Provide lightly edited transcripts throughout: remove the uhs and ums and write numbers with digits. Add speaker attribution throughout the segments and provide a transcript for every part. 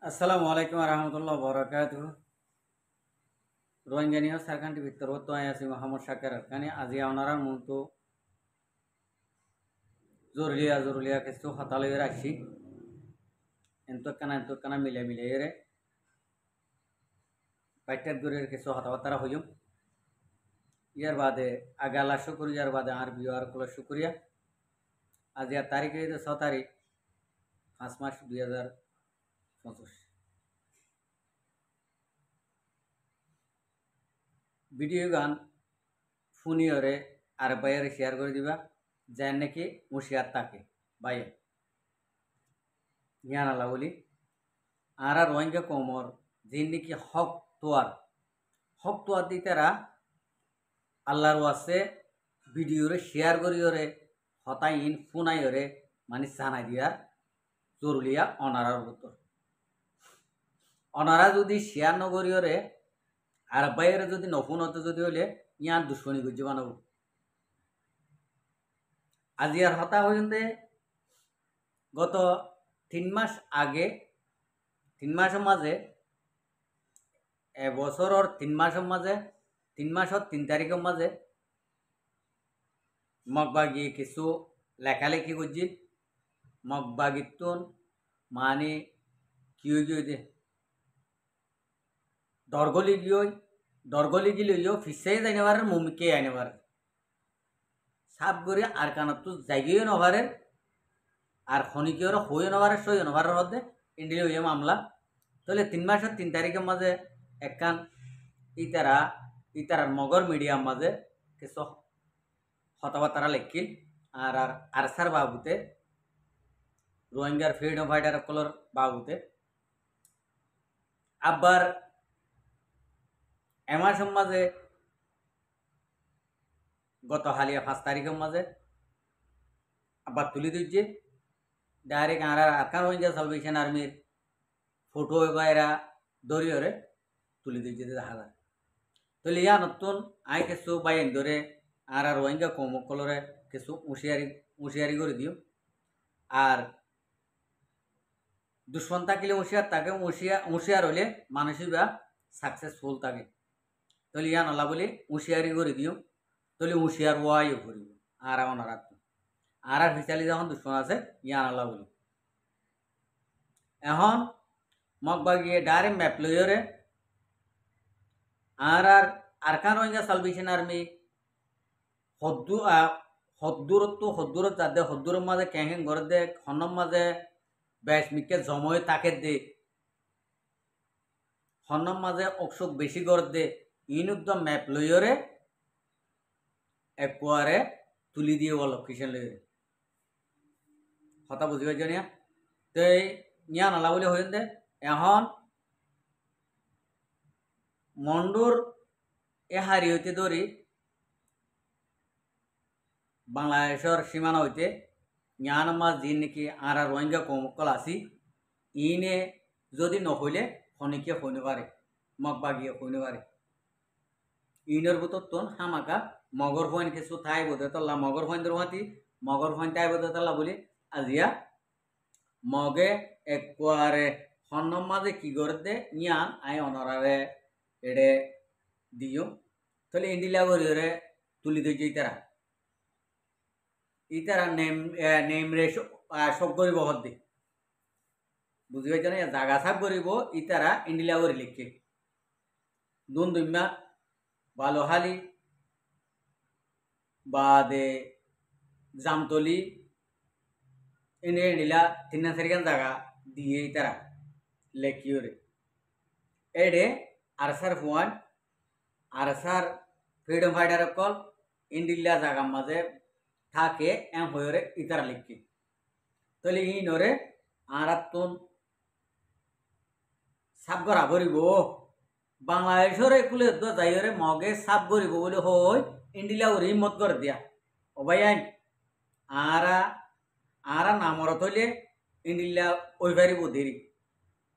Speaker 1: আসসালামু আলাইকুম রহমতুল্লাহ বরকাত রোহিঙ্গানিয়া সারকান্টি ভিতর তো আছি মোহাম্মদ শাকের আরকানি আজি আপনারা মতো জরুলিয়া কিছু হতালে রাখছি এন্তকানা মিলে রে বাইটার গরের কিছু হতাবার্তা হইম ইয়ার বাদে আগে আল্লাহ শুক্রিয়া ইয়ার বাদে আর বিও আর কুল শুক্রিয়া আজ আর তারিখে 6 তারিখ 5 মাস 2025 ভিডিও গান ফোনিয়রে আর বাইরে শেয়ার করে দিবা যার নাকি মুশিয়ার তাকে বাইরে জ্ঞান আলা বলি আর রোহিঙ্গা কমর যে নাকি হক তোয়ার দিতারা আল্লাহর ওয়াসে ভিডিওরে শেয়ার করিওরে হতাইন ফোনাইরে মানে জানাই দিয়ার জরুলিয়া অনারার উত্তর অনারা যদি শেয়ার নগরিওরে আর বাইরে যদি নফুন হতে যদি হলে ইয়ার দুশ্মনী গুজি বানাবো আজি আর হতা হইতে গত 3 মাস আগে 3 মাসের মাঝে এবছরের 3 মাসের মাঝে 3 মাসের 3 তারিখের মাঝে মগবাগি কিছু লেখালেখি করছি মগবাগিতুন মানে কি দে দরগলি গিয়ে ফিসে যাইনেবার মুমিকে আইনেবার সাপ করে আর কানত তো জায়গায় নভারের আর খনিকের হয়ে নভারের সই নভারের মধ্যে ইন্ডিয়া হইয়া মামলা তাহলে 3 মাসের 3 তারিখের মাঝে একখান ইতারার মগর মিডিয়ার মাঝে কিছু হতাবার্তা লেখিল আর আর আরসার বাবুতে রোহিঙ্গার ফ্রিডম ফাইটার কলর বাবুতে আবার এমাসের মাঝে গত হালিয়া 5 তারিখের মাঝে আবার তুলি দিচ্ছে ডাইরেক্ট আর আরকান রোহিঙ্গা সালভেশন আর্মির ফটো এরা দরিয়রে তুলি দিচ্ছে দেখা যায় তাহলে ইয়া নতুন আই কিছু বাইন ধরে আর রোহিঙ্গা কমকলরে কিছু হুঁশিয়ারি করে দিও আর দুশ্মন থাকিলে হুঁশিয়ার থাকে হুঁশিয়ার হলে মানুষই বা সাকসেসফুল থাকে তাহলে ইয়া নলা বলে হুঁশিয়ারি করে দিও তাহলে হুঁশিয়ার ওয়াইও করিব আর ওনারা আর ফিচালি যখন দুশ্মন আছে ইয়া নলা বলি এখন মগবাগিয়ে ডাইরেক্ট ম্যাপ লইরে আর আরকান রোহিঙ্গা সালভেশন আর্মি হদ্দুরত যাতে হদ্দুরের মাঝে ক্যাং ঘর দে খনম মাঝে বেশ মিকে জময় তাকে দে খনম মাঝে অকশোক বেশি ঘর দে ইনুদ্দ ম্যাপ লইরে একবারে তুলি দিয়ে লোকেশন লইরে কথা বুঝি পাইছ নিয়া তো নিয়া নালা বলে হইন দে এখন মন্ডুর এ হারি হইতে ধরি বাংলাদেশের সীমানা হইতে জ্ঞানমাজ দিন নাকি আর রোহিঙ্গা কমকল আসি ইনে যদি নহইলে খনিকে হইতে পারে মগবাগিয়ে হইতে পারে ইনের ভিতর তোন হামাকা মগর ফইন কিছু থাই বোধে তল্লা মগর ফইন দরহাতি মগর ফইন তাই বোধে তল্লা বলি আজিয়া মগে একবারে হন্নম মাঝে কি করে দে ইয়ান আই অনরারে এড়ে দিও তাহলে ইন্ডিলা গরিয়রে তুলি দিয়ে ইতারা নেম রে সব করিব হদ্দে বুঝি পাইছ না জাগা সাপ করিব ইতারা ইন্ডিলা করে লিখে দুন দুম্যা বালোহালি বাদে জামতলি এনে ইন্ডিলা 3-4 জায়গা দিয়ে ইতারা লেখিওরে এডে আরসার ফুয়ান আরসার ফ্রিডম ফাইটার কল ইন্ডিলা জায়গার মাঝে থাকে এম হয়ে ইতারা লিখি তাহলে ই নরে আর তুন সাপ গড়া করিব বাংলাদেশের একুলে যাইরে মগে সাপ করিব বলে হই ইন্ডিলা ওর হিম্মত করে দিয়া ও ভাই আইন আর নামর থইলে ইন্ডিলা ওই পারিব দেরি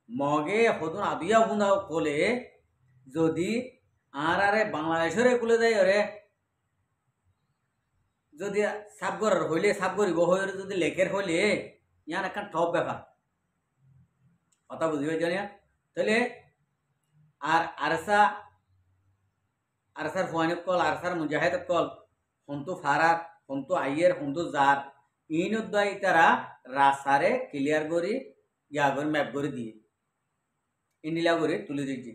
Speaker 1: মগে হতুন আদিয়া ফুন্দা কলে যদি আরে বাংলাদেশের একুলে যাইরে যদি সাপ করার হইলে সাপ করিব হয়ে যদি লেখের হইলে ইয়ান একটা টপ ব্যাপার কথা বুঝি পাইছ না তাহলে আর আরসার ফুয়ানিক কল আরসার মুজাহিদ কল হন্তু ফারার হন্তু আইয়ের হন্তু জার ইন উদ্দাই তারা রাস্তারে ক্লিয়ার করি ইয়া করে ম্যাপ করে দিয়ে ইন্ডিলা করে তুলে দিচ্ছি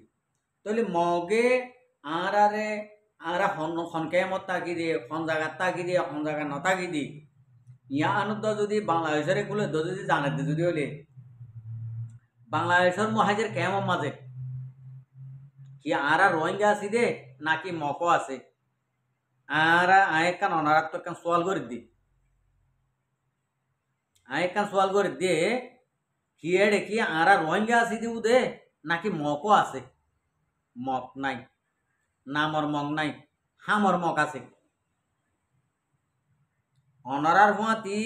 Speaker 1: তাহলে মগে আরে আরা হনকে মত তাকি দিয়ে হন জায়গার তাকি দিয়ে হন জায়গা নতাকি দি ইয়া আনুদ্দ যদি বাংলাদেশের এগুলো যদি জানাতে যদি হলে বাংলাদেশের মহাজের কেমন মাঝে কি আরা রোহিঙ্গা আছি দে নাকি মকো আছে আরা আয়েকান অনারাক তো কান সোয়াল করে দি আয়েকান সোয়াল করে দিয়ে কি এডে কি আরা রোহিঙ্গা আছি দিউ দে নাকি মকো আছে মক নাই নামর মক নাই হামর মক আছে অনারার হুঁয়াতি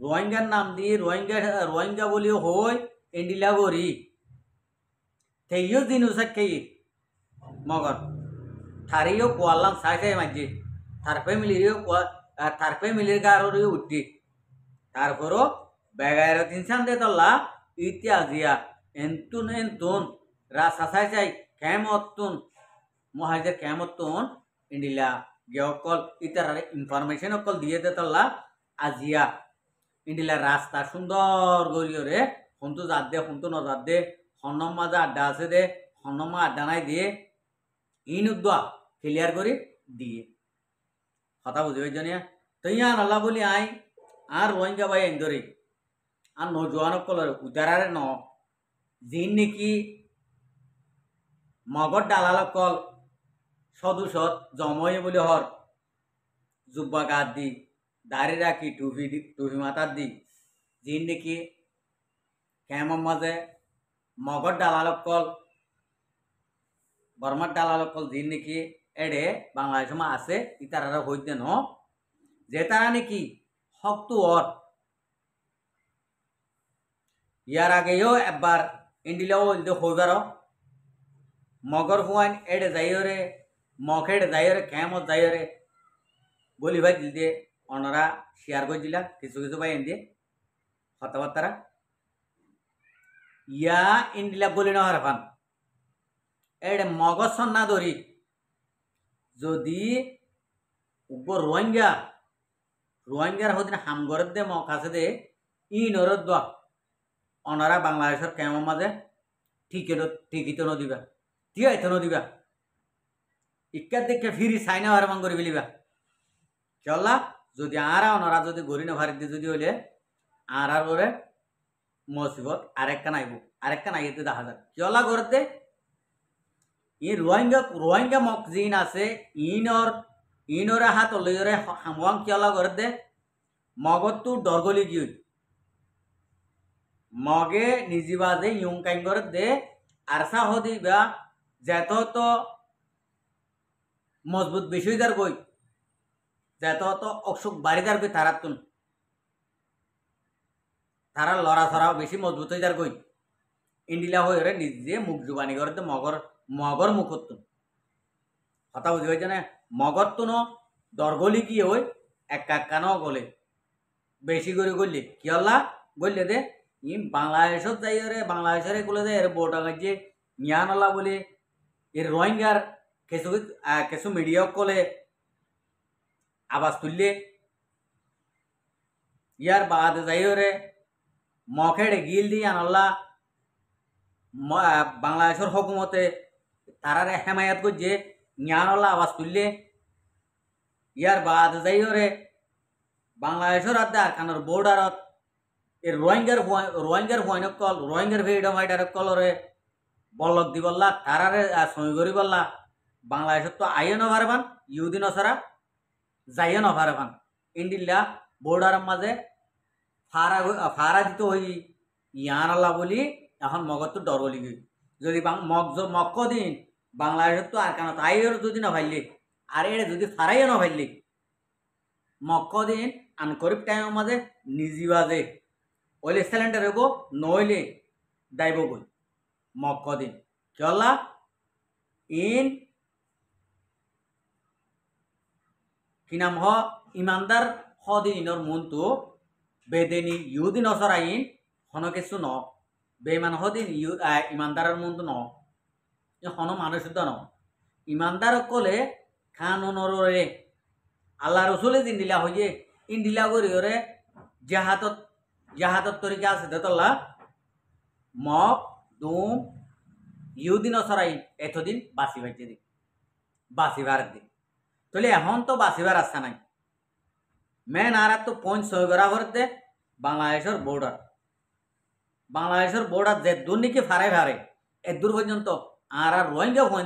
Speaker 1: রোহিঙ্গার নাম দি রোহিঙ্গা বলি হই এন্ডিলা গরি তেইও দিন উসাকে মগর থারিও কোয়ালাম সাইকে মাঝে থার ফ্যামিলির গাড়ি উঠি তারপরও বেগায়ের তিনসান দে তল্লা ইতিহাজিয়া এন্তুন এন্তুন রাসা চাই চাই কেমতুন মহাজের কেমতুন ইন্ডিলা গিয়কল ইতার ইনফরমেশন অকল দিয়ে দে তল্লা আজিয়া ইন্ডিলা রাস্তা সুন্দর গরিয়রে হন্তু যাত দে হন্তু নজাত দে হন্নম মাজা আড্ডা আছে দে হন্নমা আড্ডা নাই দিয়ে ইন উদ্দা ক্লিয়ার করে দিয়ে কথা বুঝে পাইছ না তো ইয়া আল্লাহ বলি আই আর রোহিঙ্গা ভাই আইন ধরে আর নজওয়ানক কলর উদারারে ন যিন নাকি মগর ডালালক কল সদুসত জময়ে বলে হর জুব্বা গাত দি দাড়ি রাখি টুপি মাথার দি যিন নাকি কেমন মাঝে মগর ডালালক কল বর্মার ডালালক কল যিন নাকি এডে বাংলাদেশ মা আছে ইতারা হইতে ন যে তারা নাকি শক্ত অর ইয়ার আগেও একবার ইন্ডিলাও হইবার মগর হুয়াইন এডে যাইরে মখ এডে যাইরে কেমত যাইরে বলি ভাই দিল দিয়ে অনারা শেয়ার করে দিলা কিছু কিছু ভাই দিয়ে কথাবার্তারা ইয়া ইন্ডিলা বলি না হারফান এডে মগজ সন্না ধরি যদি উপর রোহিঙ্গার হদিন হামগরের দে মক আছে দে ই নরদ দোয়া অনারা বাংলাদেশের কেমন মাঝে ঠিকই তো নদিবা ঠিকাই তো নদিবা ইকার দেখে ফিরি সাইনা হারমান করে বিলিবা চল্লা যদি আরা অনারা যদি গরি না ভারত দিয়ে যদি হইলে আর ওরে মুসিবত আরেকখান আইতে দেখা যায় চলা করতে ই রোহিঙ্গা মক জিন আছে ইনরে হাত লইরে হামওয়াং চলা করতে মগত তো ডরগলি গিয়ে মগে নিজিবাজে ইউং কাইন করে দে আরসা হদিবা যেত তো মজবুত বিষয়দার গই যেত তো অসুখ বাড়িদার গই তারাতুন তারা লড়াছড়া বেশি মজবুত হয়ে যার গই ইন্ডিলা হয়ে রে নিজে মুখ জুবানি করতে মগর মুখতুন কথা বুঝি পাইছে না মগর তো দরগলি কি হই একানো গলে বেশি করে গলি কি হল্লা গললে দে ই বাংলাদেশত যাই রে বাংলাদেশের এগুলো দে এর বোটা গাইছে মিয়ানলা বলে এর রোহিঙ্গার কিছু মিডিয়া কলে আবাজ তুললে ইয়ার বাদ যাই রে মখেড়ে গিল দিয়ে আনল্লা বাংলাদেশের হকুমতে তারারে হেমায়াত করছে জ্ঞানলা আওয়াজ তুললে ইয়ার বাদ যাই রে বাংলাদেশের আদা কারণ বর্ডারত এর রোহিঙ্গার ভয়নক কল রোহিঙ্গার ফ্রিডম ফাইটারক কলরে বল্লক দি বললা তারারে সই করি বললা বাংলাদেশত তো আইও নভারবান ইউদি নছাড়া যাইও নভারবান ইন্ডিল্লা বর্ডারের মাঝে ফারা দিত হই ইয়ান আল্লাহ বলি এখন মগত তো ডরগলি গই যদি মক্ক দিন বাংলাদেশত তো আর কেন আইও যদি না ভাইলে আর এড়ে যদি ফারাইও না ভাইলে মক্ক দিন আনকরিব টাইমের মাঝে নিজি বাজে ওইলে সিলিন্ডার হইব নইলে দাইব গই মক্ক দিন চলা ইন কি নাম হ ইমানদার হদিনর মন তো বেদেনি ইউদিন অসরাইন হন কিছু ন বেমান হদিন ইমানদারের মন্দ ন হন মানুষ ন ইমানদার কলে খানরে আল্লাহ রসুলে দিন দিলা হইয়ে ইন্দিলা করি ওরে জাহাতত জাহাতত তরিকা আছে দেতল্লা মগ দুম ইউদিন সরাই এতদিন বাসি ভাইতে দিন বাসিবার দিন তাহলে এখন তো বাসিবার আসছে নাই মেন আর তো পঞ্চ সৈগরা করতে বাংলাদেশের বর্ডার যে দুর্নীতি ফারে ফারে এদূর পর্যন্ত আর রোহিঙ্গা ফোন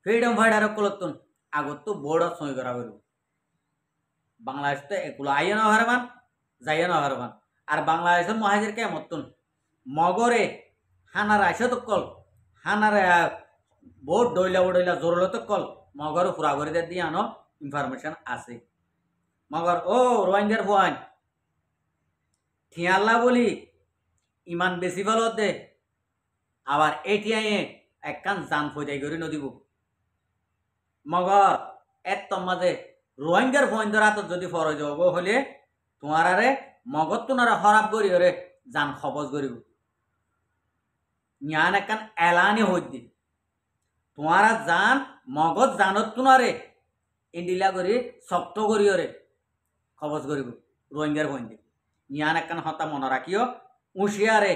Speaker 1: ফ্রিডম ফাইটার কলতুন আগত তো বর্ডার সৈগরা করব বাংলাদেশ তো এগুলো আইয়া না হারবান যাইয়া না হারবান আর বাংলাদেশের মহাজের কে মতন মগরে হানার আইসে তো কল হানার বোট ডইলা জোরলো তো কল মগর ফুরা করে দিয়ে আনো ইনফরমেশন আছে মগর ও রোহিঙ্গার ফুয়ান ঠিয়াল্লা বলি ইমান বেশি ভালো দে আবার এটিআই একখান জান ফইদাই করে নদীব মগর এত মাঝে রোহিঙ্গার ফোন হাতত যদি ফরজ হব হলে তোমারে মগত তোনারা খরাব করি ওরে জান খবজ করিব ইয়ান একখান এলানি হই দি তোমারা জান মগজ জানত তোনারে ইন্ডিলা করি শক্ত করি ওরে খবজ করিব রোহিঙ্গার ফোন দি ইয়ান একখান হতা মনে রাখিও উঁশিয়ারে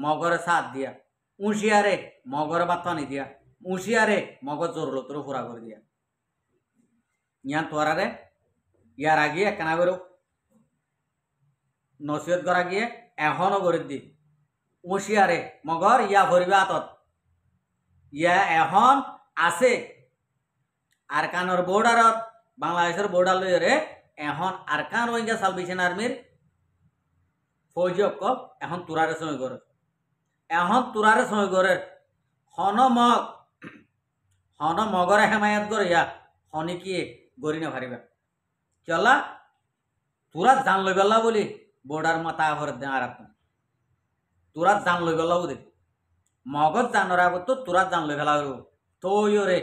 Speaker 1: মগরে সাথ দিয়া উঁশিয়ারে মগরে বাতানি দিয়া উঁশিয়ারে মগজ জোরলো তোর ফুরা করে দিয়া ইয়ান তোরারে ইয়ার আগে একখানা করে নসিহত করা গিয়ে এখনও করে দি উঁশিয়ারে মগর ইয়া ভরিবে আতত ইয়া এখন আছে আরকানোর বর্ডারত বাংলাদেশের বর্ডার লইরে এখন আরকান রোহিঙ্গা সালভেশন আর্মির ফৌজি অকল এখন তুরারে সই করে এখন তুরারে সই করে হন মগরে হেমায়ত করে ইয়া হনি কি গড়ি না পারিবা চলা তুরা জান লই পেলা বলি বর্ডার মাথা ঘরে দে আর তুরা জান লই পেলা বুঝে মগজ জানোর আগত তো তুরা জান লই ফেলা তৈ রে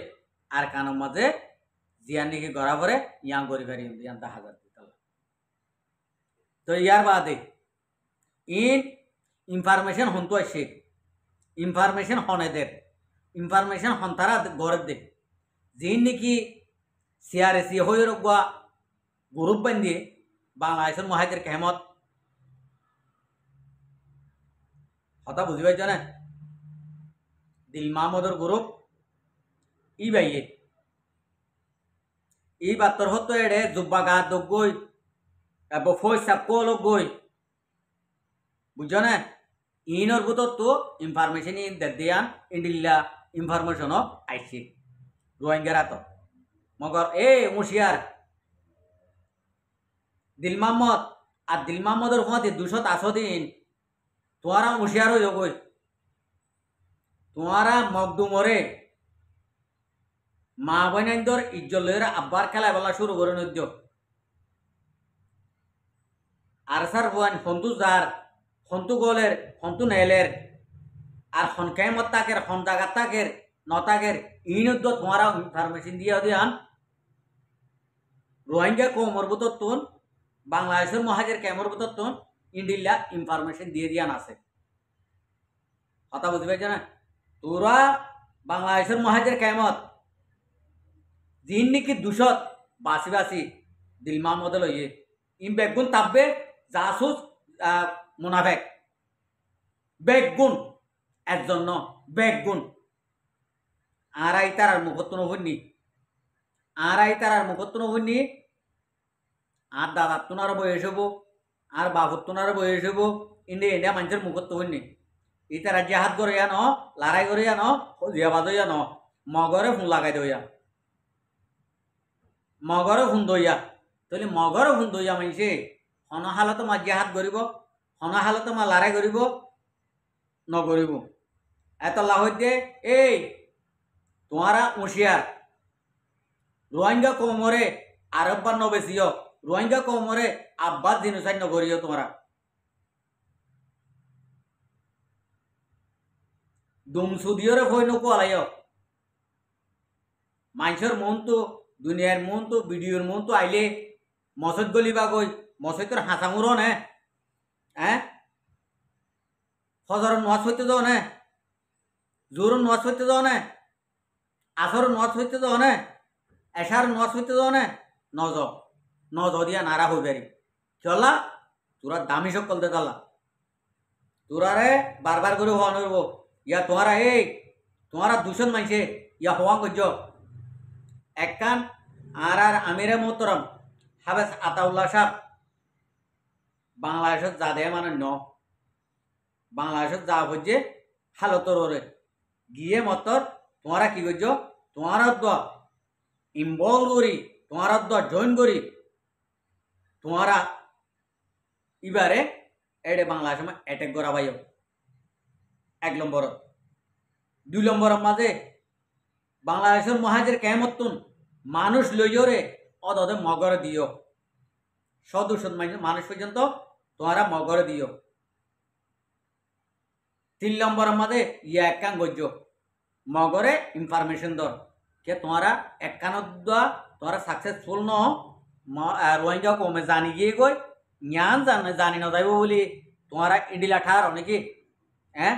Speaker 1: আর কানের মাঝে জিয়ান নাকি গড়া ভরে ইয়াং গড়ি ফেরি ইয়ান 10,000 দিতাল তো ইয়ার বাদে ইনফরমেশন হন্তু আসে ইনফরমেশন হনেদের ইনফরমেশন হন্তারা গড়ে দে যিন নাকি সিআরএসি হয়ে রোগা গ্রুপ বান্ধি বাংলাদেশের মহাজের কেমত কথা বুঝি পাইছ না দিল মাহমুদর গ্রুপ ই বাইয়ে ই বাতর হতো এড়ে জুব্বা গা দোক গই পয়সা কল গই বুঝছ না ইনর বুতর তো ইনফরমেশন দিয়ান ইন্ডিল্লা ইনফরমেশন আইসি রোহিঙ্গারা তো মগর মুশিয়ার দিল মাহমদ আর দিল মাহমদর হুঁতে 210 দিন তোমারা মুশিয়ার হয়ে যাবই তোমারা মকদুমরে মা বোনদের ইজ্জত লইরা আব্বার খেলা বেলা শুরু করে নদ্য আর সার হুয়ান হন্তু যার হন্তু গোলের হন্তু নেলের আর হনকাইমত তাকের হন্দাগাত তাকের নতাকের ইনদ্য তোমারা ইনফরমেশন দিয়ে দিয়ান রোহিঙ্গা কোমর বুতন বাংলাদেশের মহাজের কেমর বুতন ইন্ডিল্লা ইনফরমেশন দিয়ে দিয়ান আছে কথা বুঝতে পারছ না তোরা বাংলাদেশের মহাজের কেমত যিন নাকি 200 বাসি দিল মাহমদ লইয়ে ইম বেগুন তাববে জাসুস মুনাফেক বেগুন এর জন্য বেগুন আড়াই তারার মুখত্ব নভুনি আর দাদার তোনার বয়স হবো আর বাবুর তোনার বয়স হবো ইন্ডিয়া মানুষের মুখত্ব হইনি ইতা রাজ্যে হাত করে ন লড়াই করে ন জিয়া বাজইয়া ন মগরে ফোন লাগাই দইয়া মগরে ফোন দইয়া তাহলে মগরে ফোন দইয়া মানছে হন হালতো মা জিয়া হাত করিব হন হালতো মা লড়াই করিব নকরিব এত লাভ দিয়ে এই তোমারা হুঁশিয়ার রোহিঙ্গা কোমরে আরব্বার নবেসিও রোহিঙ্গা কোমরে আব্বাস জিনিসাই নগরিও তোমরা দুমসুদিওরে ভয় নকো আলাইও মানুষের মন তো দুনিয়ার মন তো ভিডিওর মন তো আইলে মসজিদ গলিবা গই মসজিদের হাসামুরো নে হ্যাঁ ফজরের নামাজ পড়তে যাও না, জোহরের নামাজ পড়তে যাও না, আসরের নামাজ পড়তে যাও না, এশার নামাজ পড়তে যাও না, নজ দিয়া নারা হয়ে পারি চলা তোরা দামি সকল দে দালা তোরারে বারবার করে হওয়া নইব ইয়া তোমারা তোমারা দূষণ মানছে ইয়া হওয়া করছ একখান আর আমিরে মোহতরম হাফেজ আতাউল্লাহ সাহেব বাংলাদেশত যা দেয় মানে বাংলাদেশত যা হচ্ছে হালতর গিয়ে মতর তোমারা কি করছ তোমার ইনভলভ করি তোমার জয়েন করি তোমারা এবারে এডে বাংলাদেশ অ্যাটাক করা পাইও 1 নম্বর 2 নম্বরের মাঝে বাংলাদেশের মহাজের কেমতুন মানুষ লইয়রে অদে মগরে দিও সদুষণ মানুষ পর্যন্ত তোমারা মগরে দিও 3 নম্বরের মাঝে ইয়া একখান গজ্য মগরে ইনফরমেশন দর কে তোমারা একখানত তোমরা সাকসেসফুল ন রোহিঙ্গা কমে জানি গিয়ে গই জ্ঞান জানি না যাইব বলি তোমারা ইন্ডিলা ঠার নাকি হ্যাঁ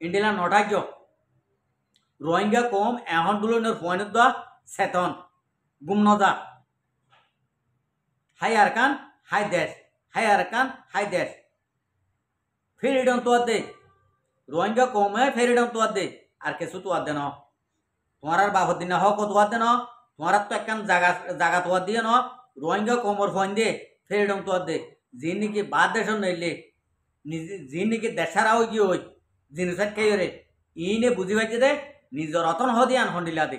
Speaker 1: ইন্ডিলা নঠার্য রোহিঙ্গা কম এখন দুলনের ফোনের দা সেতন গুম নজা হাই আরকান হাই দেশ হাই আরকান হাই দেশ ফ্রিডম তো দে রোহিঙ্গা কমে ফ্রিডম তো দে আর কিছু তো দে না তোমার বাবদ দিন হোক তো দে না তোমার তো একখান জায়গা তো দিয়ে ন রোহিঙ্গা কমর ফোন দে ফ্রিডম তো দে যে নাকি বাদ দেশ নইলে নিজে যে নাকি দেশারাও গিয়ে হই জিনিস খেয়ে ইনে বুঝি পাইছে দে নিজের অতন দিয়ান হন্ডিলা দে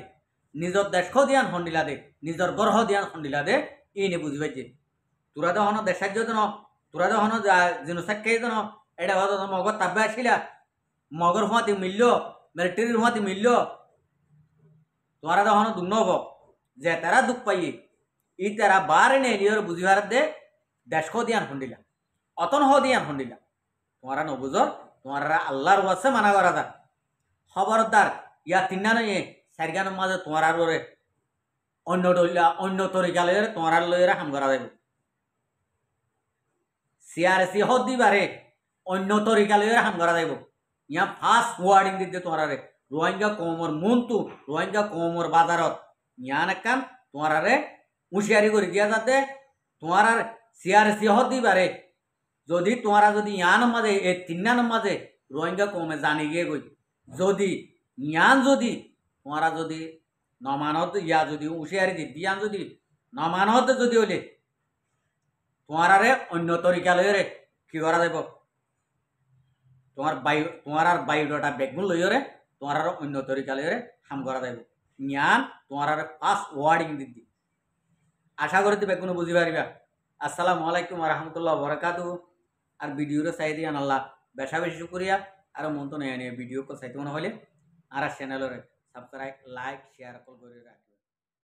Speaker 1: নিজের দেশ দিয়ান হন্ডিলা দে নিজের গর্হ দিয়ান হন্ডিলা দে ইনে বুঝি পাইছে তোরা তো হন দেশ সাহায্য দেন তোরা তো হন জিনিস খেয়ে দেন এটা হয়তো মগর তাব্বে আসিলা মগর হুঁয়াতি মিলল মিলিটারির হুঁয়াতি মিলল তোরা তো হন দুঃখ নব যে তারা দুঃখ পাইয়ে ই তারা বারে নে লিওর বুঝি ভারত দে দেশ দিয়ান হন্ডিলা অতন দিয়ান হন্ডিলা তোমরা নবুজর তোমরা আল্লাহর ওয়াসে মানা করা দা খবরদার ইয়া তিনা নয় সারিগানোর মাঝে তোমার লরে অন্য তরিকা লইরে তোমার লইরে হাম করা যাবে সিআরসি হদ দিবারে অন্য তরিকা লইরে হাম করা যাইব ইয়া ফার্স্ট ওয়ার্ডিং দিতে তোমার রোহিঙ্গা কমর মন্তু রোহিঙ্গা কমর বাজারত ইয়ান একখান তোমার হুঁশিয়ারি করে দিয়া যাতে তোমার সিআরসি হদ দিবারে যদি তোমারা যদি ইয়ান মাঝে এই তিনার মাঝে রোহিঙ্গা কমে জানি গিয়ে গই যদি ইয়ান যদি তোমারা যদি নমানত ইয়া যদি হুঁশিয়ারি দি দিয়ান যদি নমানত যদি হলে তোমারে অন্য তরিকা লইরে কি করা যাব তোমার বায়োডাটা বেগুন লইরে তোমার অন্য তরিকা লইরে হাম করা যাব জ্ঞান তোমার ফার্স্ট ওয়ার্ডিং দিদি আশা করি তুমি বেগুন বুঝি পারিবা আসসালামু আলাইকুম রহমতুল্লাহ বরকাতু আর ভিডিওরে চাই দিয়া আল্লাহ বেশা বেশি শুক্রিয়া আর মন তো নেই ভিডিও চাইতে মনে হলে আর চ্যানেলরে সাবস্ক্রাইব লাইক শেয়ার করে রাখি।